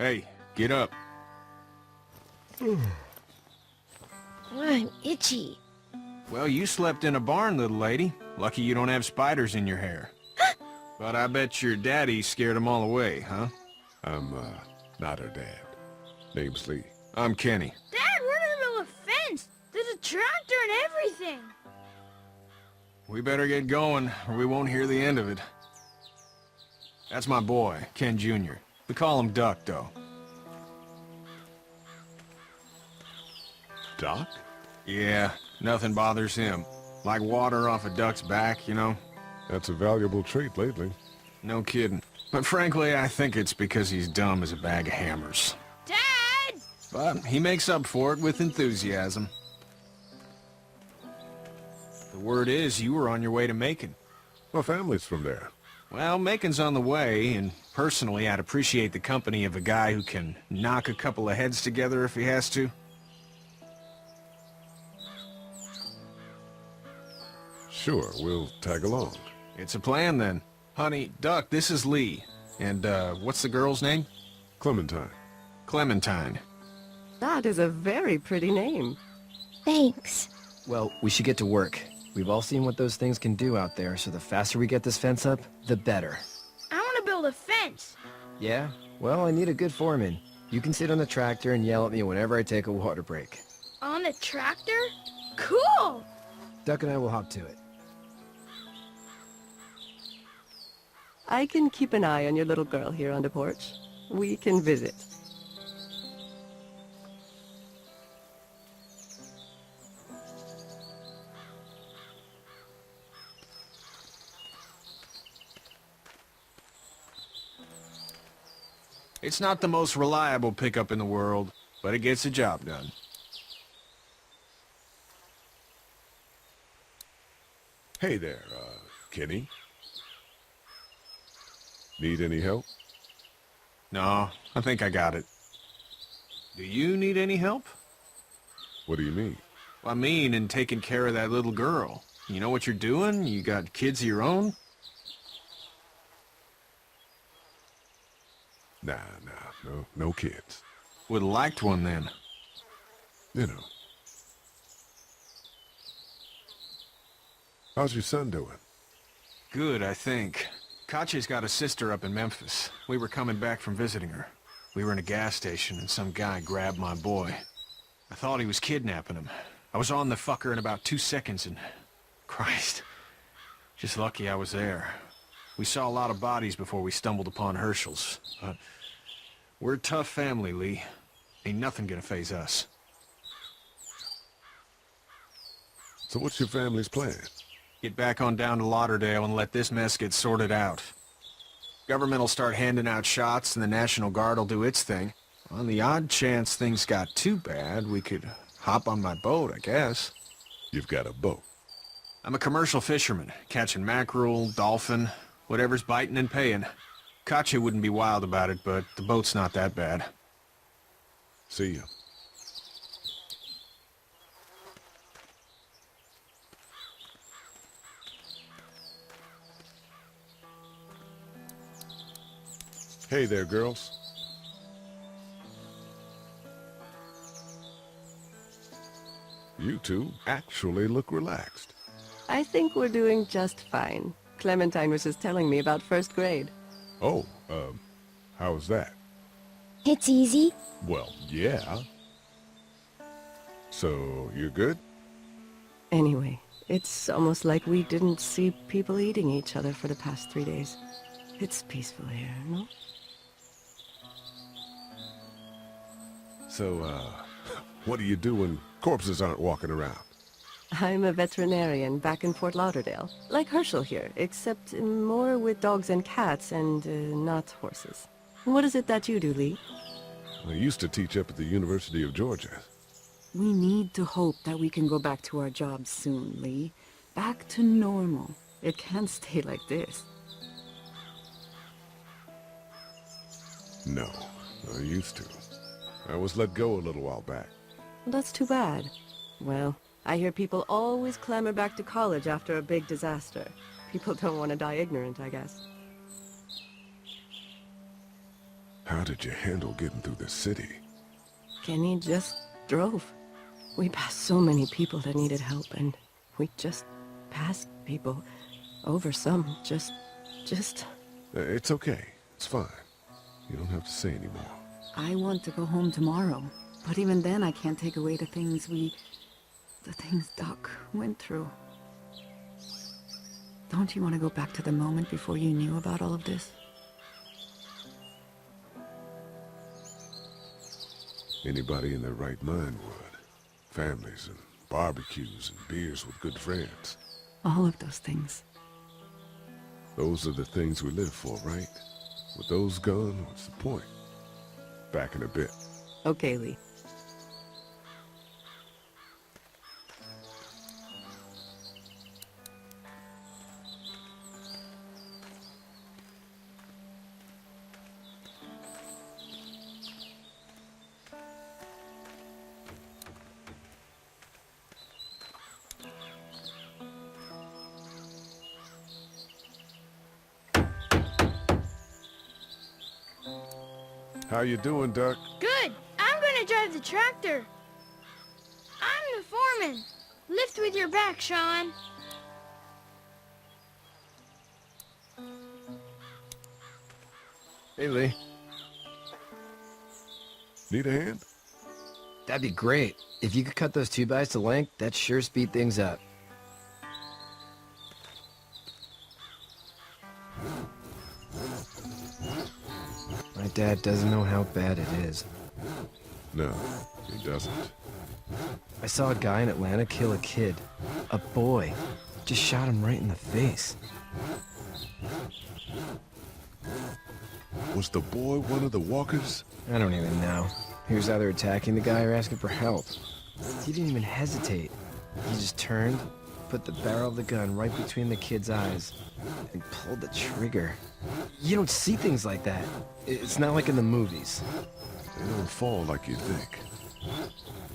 Hey, get up. I'm itchy. Well, you slept in a barn, little lady. Lucky you don't have spiders in your hair. But I bet your daddy scared them all away, huh? I'm, not her dad. Name's Lee. I'm Kenny. Dad, we're in the middle of a fence. There's a tractor and everything. We better get going, or we won't hear the end of it. That's my boy, Ken Jr. We call him Duck, though. Doc? Yeah, nothing bothers him. Like water off a duck's back, you know? That's a valuable trait lately. No kidding. But frankly, I think it's because he's dumb as a bag of hammers. Dad! But he makes up for it with enthusiasm. The word is you were on your way to Macon. My family's from there. Well, Macon's on the way, and personally, I'd appreciate the company of a guy who can knock a couple of heads together if he has to. Sure, we'll tag along. It's a plan, then. Honey, Duck, this is Lee. And, what's the girl's name? Clementine. Clementine. That is a very pretty name. Thanks. Well, we should get to work. We've all seen what those things can do out there, so the faster we get this fence up, the better. I want to build a fence. Yeah? Well, I need a good foreman. You can sit on the tractor and yell at me whenever I take a water break. On the tractor? Cool! Duck and I will hop to it. I can keep an eye on your little girl here on the porch. We can visit. It's not the most reliable pickup in the world, but it gets the job done. Hey there, Kenny. Need any help? No, I think I got it. Do you need any help? What do you mean? I mean, in taking care of that little girl. You know what you're doing? You got kids of your own? Nah, no kids. Would've liked one then. You know. How's your son doing? Good, I think. Katya's got a sister up in Memphis. We were coming back from visiting her. We were in a gas station and some guy grabbed my boy. I thought he was kidnapping him. I was on the fucker in about 2 seconds and... Christ. Just lucky I was there. We saw a lot of bodies before we stumbled upon Herschel's. But we're a tough family, Lee. Ain't nothing gonna faze us. So what's your family's plan? Get back on down to Lauderdale and let this mess get sorted out. Government will start handing out shots and the National Guard will do its thing. On the odd chance things got too bad, we could hop on my boat, I guess. You've got a boat. I'm a commercial fisherman, catching mackerel, dolphin, whatever's biting and paying. Katya wouldn't be wild about it, but the boat's not that bad. See ya. Hey there, girls. You two actually look relaxed. I think we're doing just fine. Clementine was just telling me about first grade. Oh, how was that? It's easy. Well, yeah. So, you're good? Anyway, it's almost like we didn't see people eating each other for the past 3 days. It's peaceful here, no? So, what do you do when corpses aren't walking around? I'm a veterinarian back in Fort Lauderdale. Like Herschel here, except more with dogs and cats and not horses. What is it that you do, Lee? I used to teach up at the University of Georgia. We need to hope that we can go back to our jobs soon, Lee. Back to normal. It can't stay like this. No, I used to. I was let go a little while back. That's too bad. Well, I hear people always clamor back to college after a big disaster. People don't want to die ignorant, I guess. How did you handle getting through the city? Kenny just drove. We passed so many people that needed help, and we just passed people. Over some, just... It's okay. It's fine. You don't have to say anymore. I want to go home tomorrow. But even then, I can't take away the things Doc went through. Don't you want to go back to the moment before you knew about all of this? Anybody in their right mind would. Families and barbecues and beers with good friends. All of those things. Those are the things we live for, right? With those gone, what's the point? Back in a bit. Okay, Lee. How you doing, Duck? Good. I'm gonna drive the tractor. I'm the foreman. Lift with your back, Sean. Hey, Lee. Need a hand? That'd be great. If you could cut those 2x to length, that'd sure speed things up. My dad doesn't know how bad it is. No, he doesn't. I saw a guy in Atlanta kill a kid. A boy. Just shot him right in the face. Was the boy one of the walkers? I don't even know. He was either attacking the guy or asking for help. He didn't even hesitate. He just turned, put the barrel of the gun right between the kid's eyes, and pulled the trigger. You don't see things like that. It's not like in the movies. They don't fall like you think.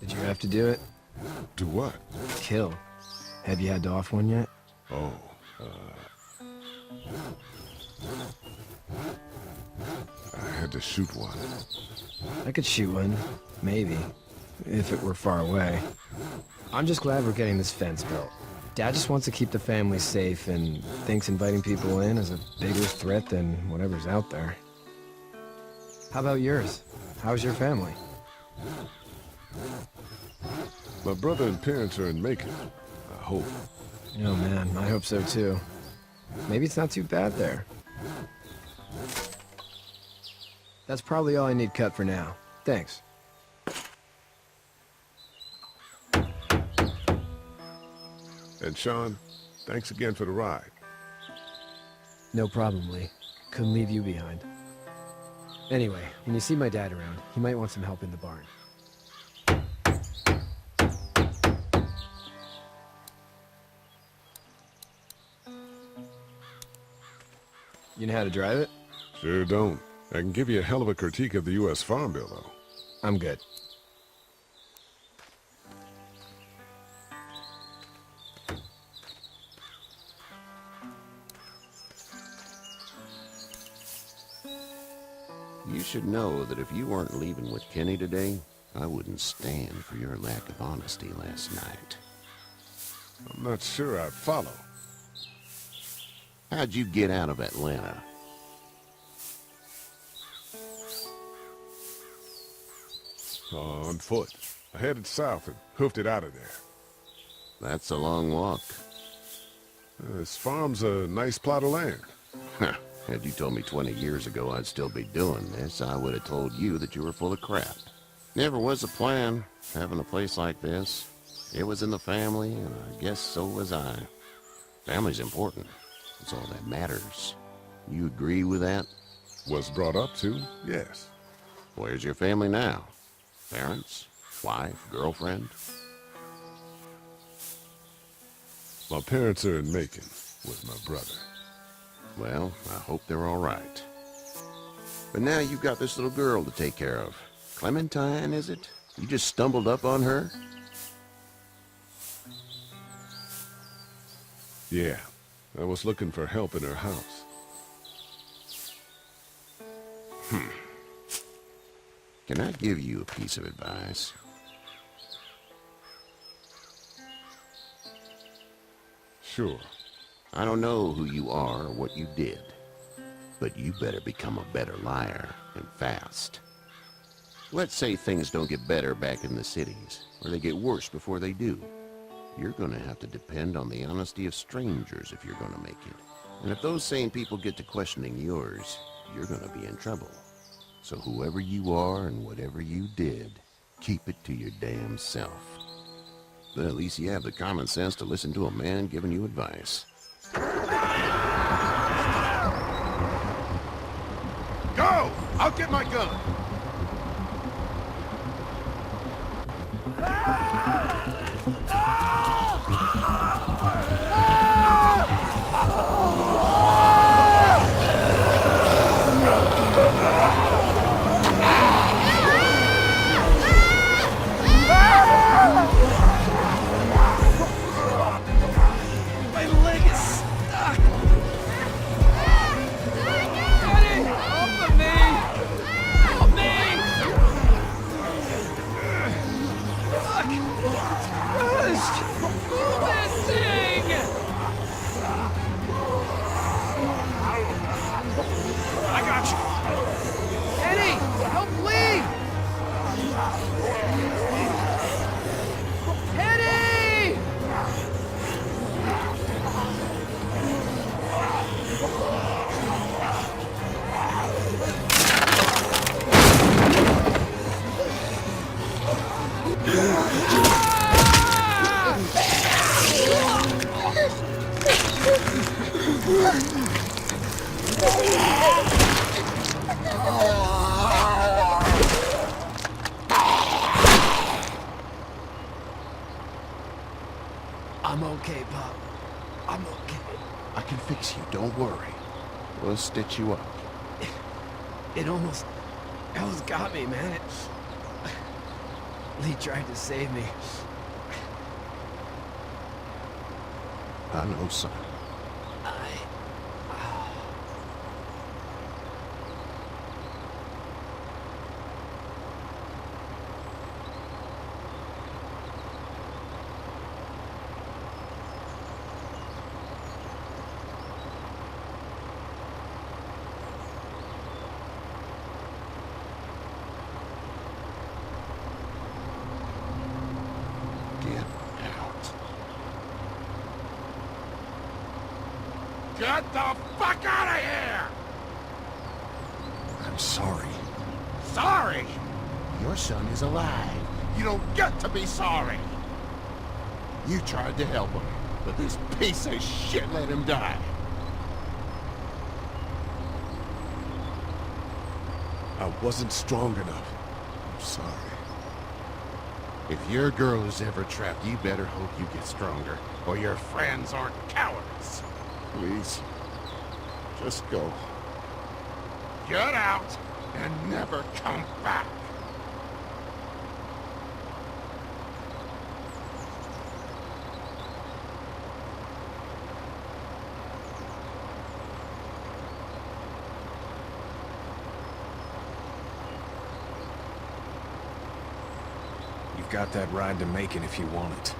Did you have to do it? Do what? Kill. Have you had to off one yet? Oh, I had to shoot one. I could shoot one. Maybe. If it were far away. I'm just glad we're getting this fence built. Dad just wants to keep the family safe and thinks inviting people in is a bigger threat than whatever's out there. How about yours? How's your family? My brother and parents are in Macon. I hope. Oh man, I hope so too. Maybe it's not too bad there. That's probably all I need cut for now. Thanks. And Sean, thanks again for the ride. No problem, Lee. Couldn't leave you behind. Anyway, when you see my dad around, he might want some help in the barn. You know how to drive it? Sure don't. I can give you a hell of a critique of the U.S. Farm Bill, though. I'm good. You should know that if you weren't leaving with Kenny today, I wouldn't stand for your lack of honesty last night. I'm not sure I'd follow. How'd you get out of Atlanta? On foot. I headed south and hoofed it out of there. That's a long walk. This farm's a nice plot of land. Had you told me 20 years ago I'd still be doing this, I would have told you that you were full of crap. Never was a plan, having a place like this. It was in the family, and I guess so was I. Family's important. It's all that matters. You agree with that? Was brought up to, yes. Where's your family now? Parents? Wife? Girlfriend? My parents are in Macon with my brother. Well, I hope they're all right. But now you've got this little girl to take care of. Clementine, is it? You just stumbled up on her? Yeah, I was looking for help in her house. Can I give you a piece of advice? Sure. I don't know who you are or what you did, but you better become a better liar, and fast. Let's say things don't get better back in the cities, or they get worse before they do. You're gonna have to depend on the honesty of strangers if you're gonna make it. And if those same people get to questioning yours, you're gonna be in trouble. So whoever you are and whatever you did, keep it to your damn self. But at least you have the common sense to listen to a man giving you advice. Go! I'll get my gun! My leg is stuck! Daddy! Off of me! Help me! Fuck! Gosh! Move this thing! I got you. Eddie! Help Lee! Eddie! I'm okay, Pop. I'm okay. I can fix you, don't worry. We'll stitch you up. It almost got me, man. Lee tried to save me. I know, son. Get out. Get the fuck out of here! I'm sorry. Sorry? Your son is alive. You don't get to be sorry. You tried to help him, but this piece of shit let him die. I wasn't strong enough. I'm sorry. If your girl is ever trapped, you better hope you get stronger, or your friends aren't cowards. Please. Just go. Get out and never come back. You've got that ride to Macon if you want it.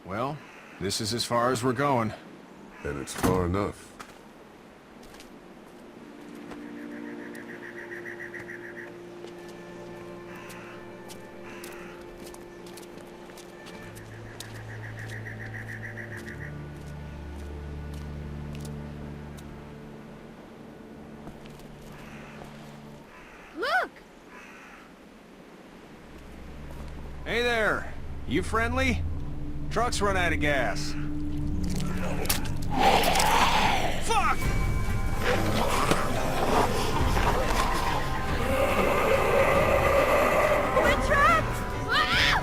Well, this is as far as we're going. And it's far enough. Look! Hey there! You friendly? Truck's run out of gas. Fuck! We're trapped! Ah!